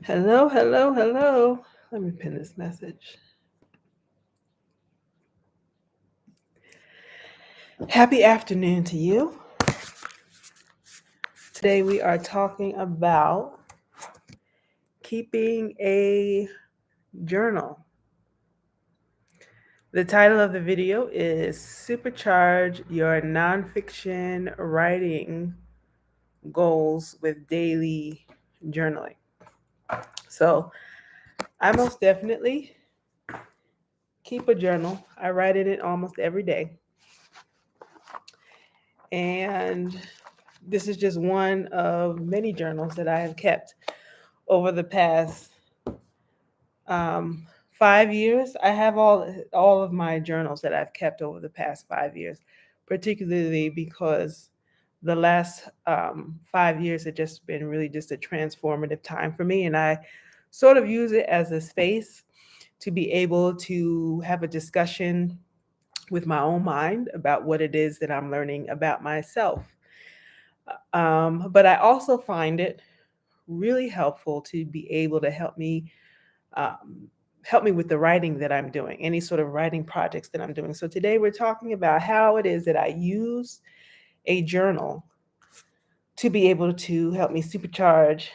Hello, hello, hello. Let me pin this message. Happy afternoon to you. Today we are talking about keeping a journal. The title of the video is Supercharge Your Nonfiction Writing Goals with Daily Journaling. So, I most definitely keep a journal. I write in it almost every day. And this is just one of many journals that I have kept over the past 5 years. I have all of my journals that I've kept over the past 5 years, particularly because the last 5 years have just been really just a transformative time for me, and I sort of use it as a space to be able to have a discussion with my own mind about what it is that I'm learning about myself. But I also find it really helpful to be able to um, help me with the writing that I'm doing, any sort of writing projects that I'm doing. So today we're talking about how it is that I use a journal to be able to help me supercharge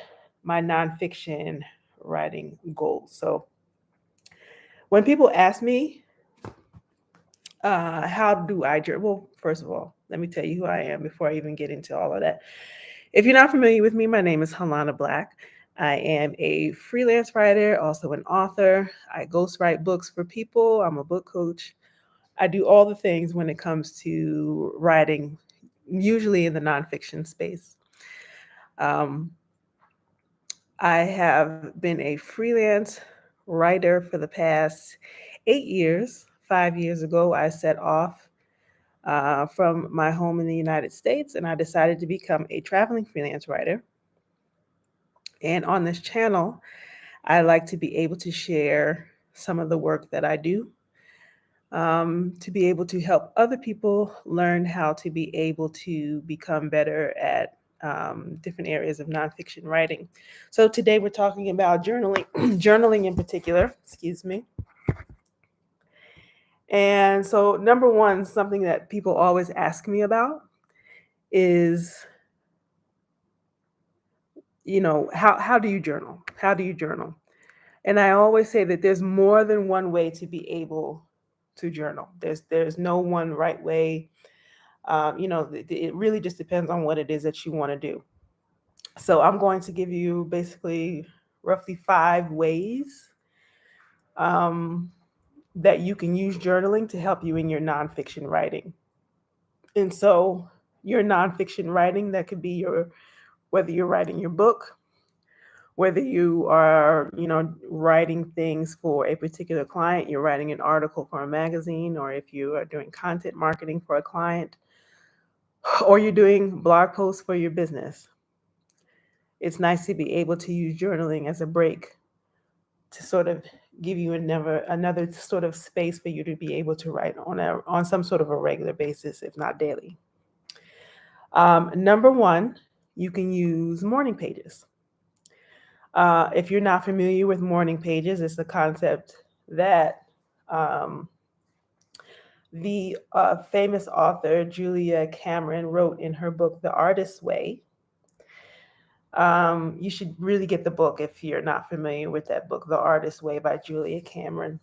my nonfiction writing goals. So when people ask me, how do I journal? Well, first of all, let me tell you who I am before I even get into all of that. If you're not familiar with me, my name is Halana Black. I am a freelance writer, also an author. I ghostwrite books for people. I'm a book coach. I do all the things when it comes to writing, usually in the nonfiction space. Um, I have been a freelance writer for the past 8 years. 5 years ago, I set off from my home in the United States and I decided to become a traveling freelance writer. And on this channel, I like to be able to share some of the work that I do, to be able to help other people learn how to be able to become better at different areas of nonfiction writing. So today we're talking about journaling, journaling in particular, excuse me. And so, number one, something that people always ask me about is, how do you journal? How do you journal? And I always say that there's more than one way to be able to journal. There's no one right way. It really just depends on what it is that you want to do. So I'm going to give you basically roughly 5 ways um, that you can use journaling to help you in your nonfiction writing. And so your nonfiction writing, that could be whether you're writing your book, whether you are, writing things for a particular client, you're writing an article for a magazine, or if you are doing content marketing for a client, or you're doing blog posts for your business. It's nice to be able to use journaling as a break to sort of give you another sort of space for you to be able to write on some sort of a regular basis, if not daily. Number one, you can use morning pages. If you're not familiar with morning pages, it's a concept that um, the famous author Julia Cameron wrote in her book, The Artist's Way. You should really get the book if you're not familiar with that book, The Artist's Way by Julia Cameron.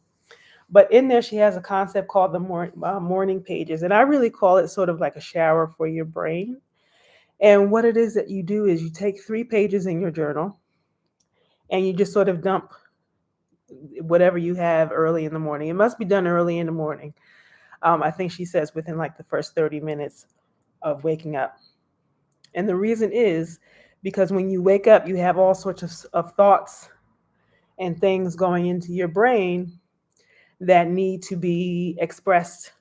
But in there, she has a concept called the morning pages. And I really call it sort of like a shower for your brain. And what it is that you do is you take 3 pages in your journal and you just sort of dump whatever you have early in the morning. It must be done early in the morning. I think she says within like the first 30 minutes of waking up. And the reason is because when you wake up, you have all sorts of thoughts and things going into your brain that need to be expressed,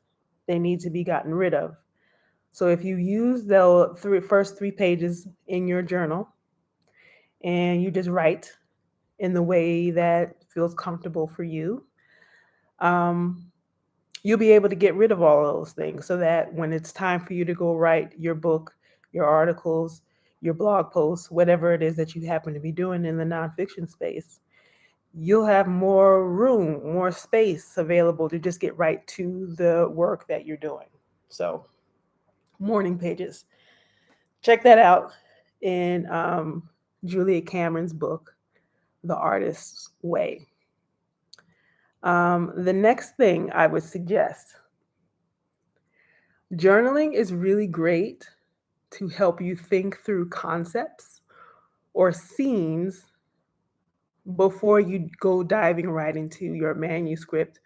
they need to be gotten rid of. So if you use the first 3 pages in your journal and you just write in the way that feels comfortable for you, um, you'll be able to get rid of all of those things so that when it's time for you to go write your book, your articles, your blog posts, whatever it is that you happen to be doing in the nonfiction space, you'll have more room, more space available to just get right to the work that you're doing. So, morning pages. Check that out in Julia Cameron's book, The Artist's Way. The next thing I would suggest, journaling is really great to help you think through concepts or scenes before you go diving right into your manuscript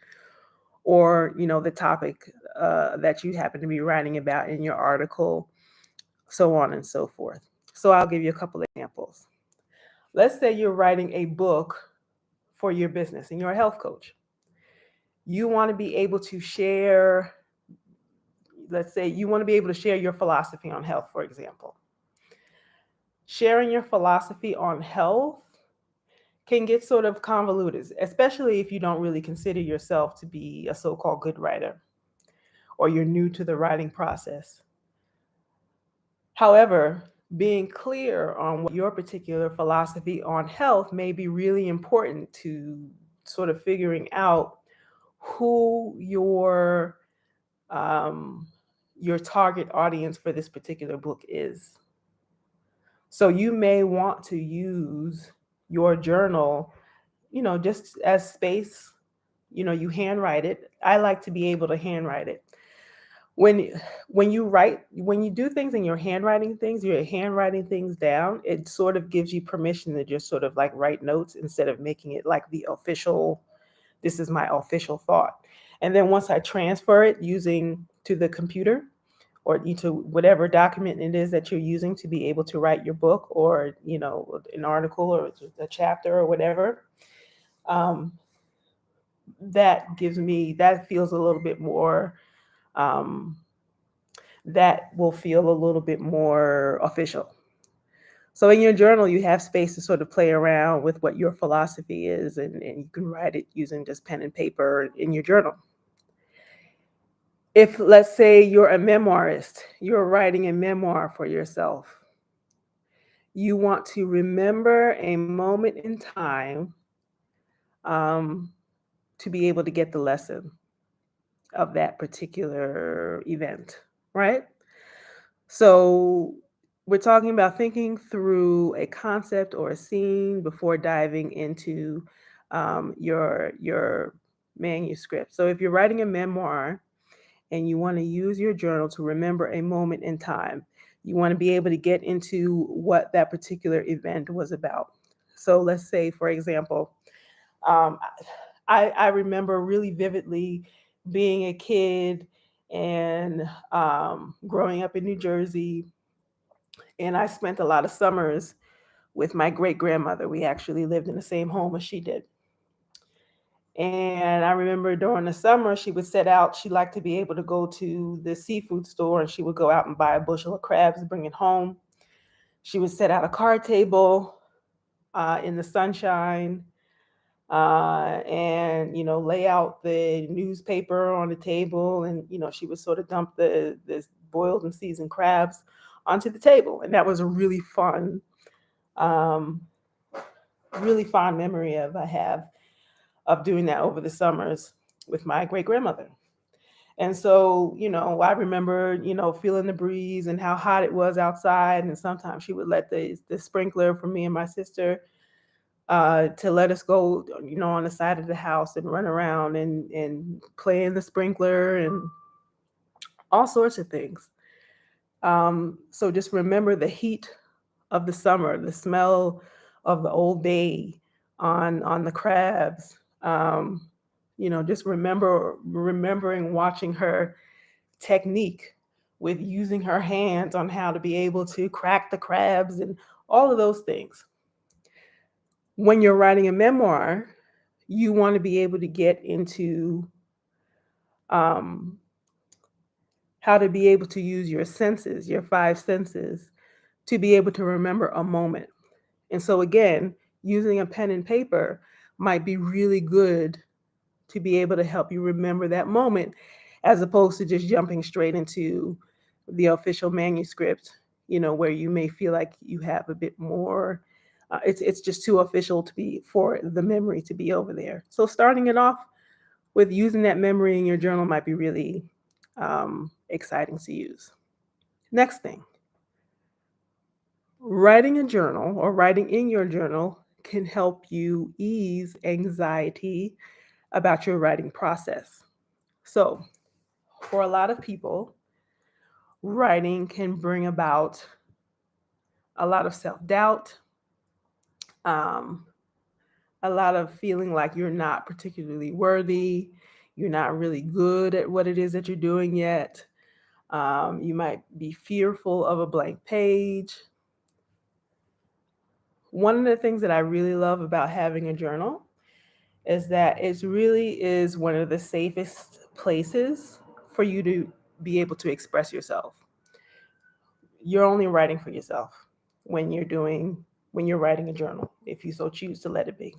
or the topic that you happen to be writing about in your article, so on and so forth. So I'll give you a couple of examples. Let's say you're writing a book for your business and you're a health coach. You want to be able to share, let's say you want to be able to share your philosophy on health, for example. Sharing your philosophy on health can get sort of convoluted, especially if you don't really consider yourself to be a so-called good writer or you're new to the writing process. However, being clear on what your particular philosophy on health may be really important to sort of figuring out who um, your target audience for this particular book is. So you may want to use your journal, just as space. You handwrite it. I like to be able to handwrite it. When when you do things and you're handwriting things down, it sort of gives you permission to just sort of like write notes instead of making it like the official, this is my official thought. And then once I transfer it using to the computer or to whatever document it is that you're using to be able to write your book or, an article or a chapter or whatever, um, that feels a little bit more, um, that will feel a little bit more official. So in your journal, you have space to sort of play around with what your philosophy is, and you can write it using just pen and paper in your journal. If, let's say, you're a memoirist, you're writing a memoir for yourself, you want to remember a moment in time, um, to be able to get the lesson of that particular event, right? So we're talking about thinking through a concept or a scene before diving into your manuscript. So if you're writing a memoir and you want to use your journal to remember a moment in time, you want to be able to get into what that particular event was about. So let's say, for example, um, I remember really vividly being a kid and growing up in New Jersey, and I spent a lot of summers with my great grandmother. We actually lived in the same home as she did. And I remember during the summer, she would set out, she liked to be able to go to the seafood store and she would go out and buy a bushel of crabs and bring it home. She would set out a card table in the sunshine and lay out the newspaper on the table, and she would sort of dump the boiled and seasoned crabs onto the table, and that was a um, really fond memory I have of doing that over the summers with my great grandmother. And so, I remember, feeling the breeze and how hot it was outside. And sometimes she would let the sprinkler for me and my sister to let us go, on the side of the house and run around and play in the sprinkler and all sorts of things. So just remember the heat of the summer, the smell of the Old Bay on the crabs. Just remembering watching her technique with using her hands on how to be able to crack the crabs and all of those things. When you're writing a memoir, you want to be able to get into um, how to be able to use your senses, your five senses, to be able to remember a moment. And so, again, using a pen and paper might be really good to be able to help you remember that moment as opposed to just jumping straight into the official manuscript, where you may feel like you have a bit more. It's just too official to be for the memory to be over there. So starting it off with using that memory in your journal might be really exciting to use. Next thing, writing a journal or writing in your journal can help you ease anxiety about your writing process. So, for a lot of people, writing can bring about a lot of self doubt, um, a lot of feeling like you're not particularly worthy, you're not really good at what it is that you're doing yet. You might be fearful of a blank page. One of the things that I really love about having a journal is that it really is one of the safest places for you to be able to express yourself. You're only writing for yourself when you're writing a journal, if you so choose to let it be.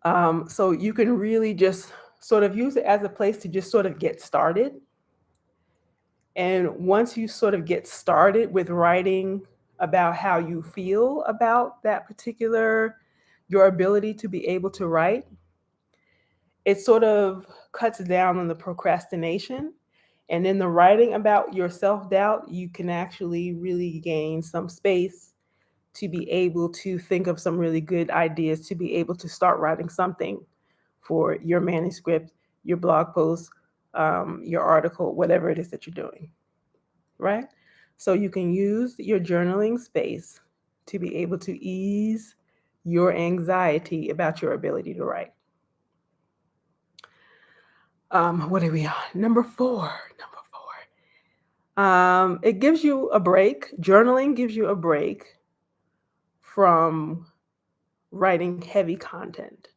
So you can really just sort of use it as a place to just sort of get started. And once you sort of get started with writing about how you feel about that particular, your ability to be able to write, it sort of cuts down on the procrastination. And in the writing about your self doubt, you can actually really gain some space to be able to think of some really good ideas to be able to start writing something for your manuscript, your blog post, your article, whatever it is that you're doing, right? So you can use your journaling space to be able to ease your anxiety about your ability to write. What are we on? Number four. Number four. It gives you a break. Journaling gives you a break from writing heavy content.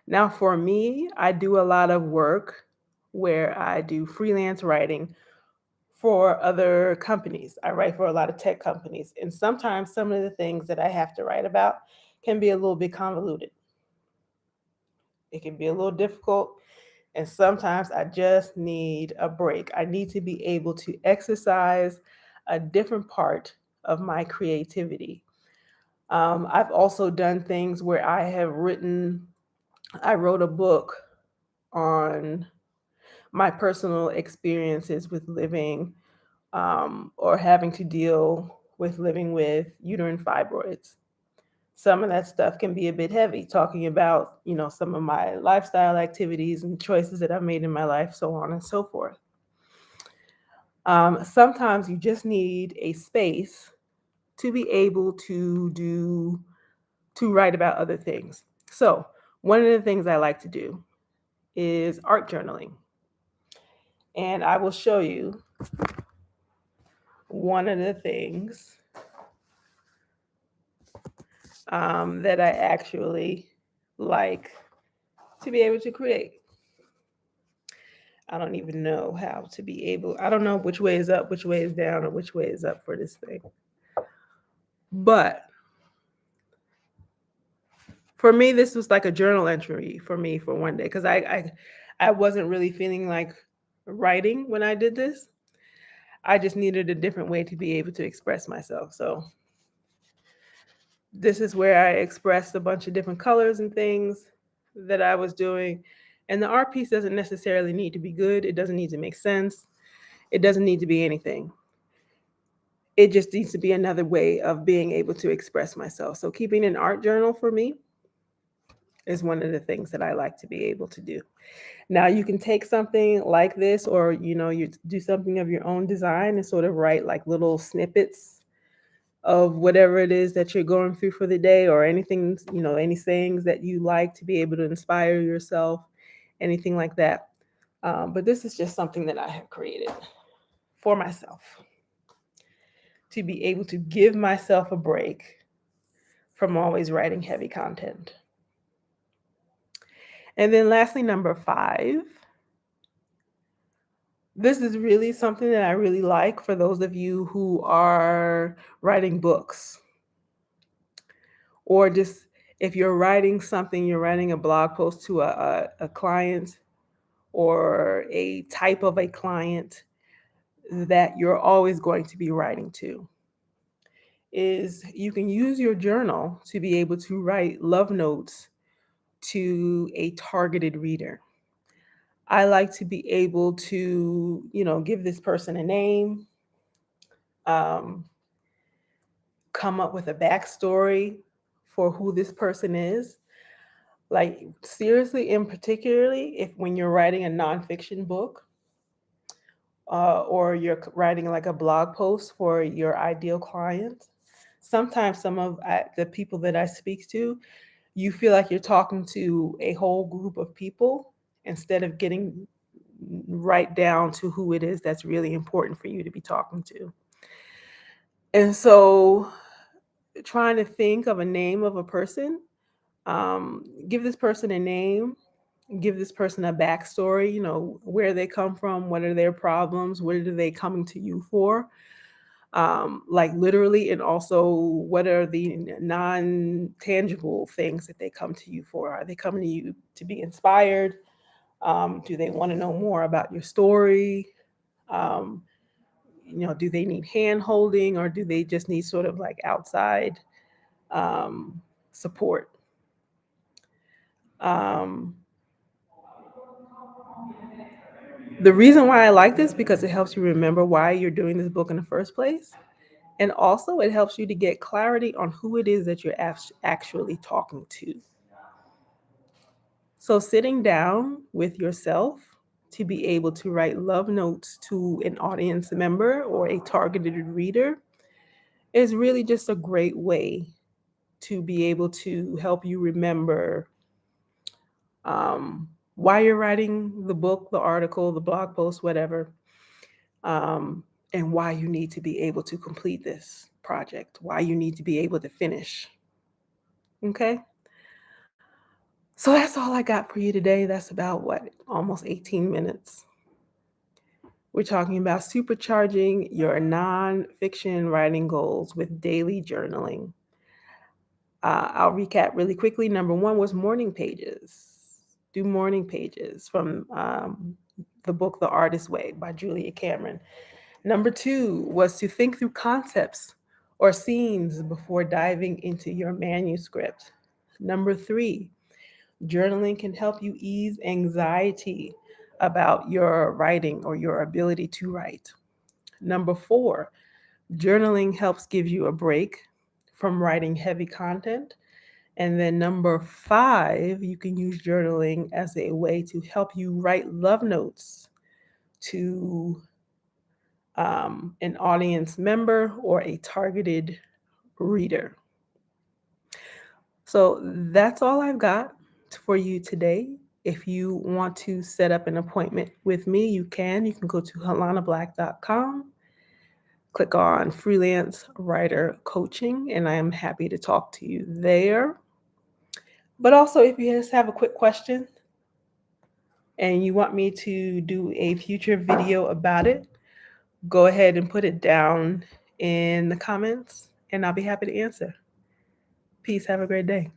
Now, for me, I do a lot of work where I do freelance writing for other companies. I write for a lot of tech companies. And sometimes some of the things that I have to write about can be a little bit convoluted. It can be a little difficult. And sometimes I just need a break. I need to be able to exercise a different part of my creativity. I've also done things where I wrote a book on my personal experiences with living or having to deal with living with uterine fibroids. Some of that stuff can be a bit heavy, talking about, some of my lifestyle activities and choices that I've made in my life, so on and so forth. Sometimes you just need a space to be able to write about other things. So, one of the things I like to do is art journaling. And I will show you one of the things that I actually like to be able to create. I don't even know how to be able, I don't know which way is up, which way is down, or which way is up for this thing. But for me, this was like a journal entry for me for one day because I wasn't really feeling like writing when I did this. I just needed a different way to be able to express myself. So this is where I expressed a bunch of different colors and things that I was doing. And the art piece doesn't necessarily need to be good. It doesn't need to make sense. It doesn't need to be anything. It just needs to be another way of being able to express myself. So keeping an art journal for me is one of the things that I like to be able to do. Now you can take something like this or you do something of your own design and sort of write like little snippets of whatever it is that you're going through for the day or anything, any sayings that you like to be able to inspire yourself, anything like that. But this is just something that I have created for myself to be able to give myself a break from always writing heavy content. And then lastly, number 5, this is really something that I really like for those of you who are writing books or just if you're writing something, you're writing a blog post to a client or a type of a client, that you're always going to be writing to is you can use your journal to be able to write love notes to a targeted reader. I like to be able to, give this person a name, um, come up with a backstory for who this person is. Like, seriously, and particularly if when you're writing a nonfiction book, or you're writing like a blog post for your ideal client, sometimes some of the people that I speak to, you feel like you're talking to a whole group of people instead of getting right down to who it is that's really important for you to be talking to. And so, trying to think of a name of a person, give this person a name, give this person a backstory, where they come from, what are their problems, what are they coming to you for, like literally, and also what are the non-tangible things that they come to you for. Are they coming to you to be inspired? Do they want to know more about your story? um, do they need hand holding, or do they just need sort of like outside um, support? um, the reason why I like this, because it helps you remember why you're doing this book in the first place. And also, it helps you to get clarity on who it is that you're actually talking to. So, sitting down with yourself to be able to write love notes to an audience member or a targeted reader is really just a great way to be able to help you remember um, why you're writing the book, the article, the blog post, whatever, um, and why you need to be able to complete this project, why you need to be able to finish. Okay. So that's all I got for you today. That's about what, almost 18 minutes. We're talking about supercharging your nonfiction writing goals with daily journaling. I'll recap really quickly. Number one was morning pages. Do morning pages from the book The Artist's Way by Julia Cameron. Number two was to think through concepts or scenes before diving into your manuscript. Number three, journaling can help you ease anxiety about your writing or your ability to write. Number four, journaling helps give you a break from writing heavy content. And then number five, you can use journaling as a way to help you write love notes to an audience member or a targeted reader. So that's all I've got for you today. If you want to set up an appointment with me, you can. You can go to halanablack.com, click on freelance writer coaching, and I am happy to talk to you there. But also, if you just have a quick question and you want me to do a future video about it, go ahead and put it down in the comments, and I'll be happy to answer. Peace. Have a great day.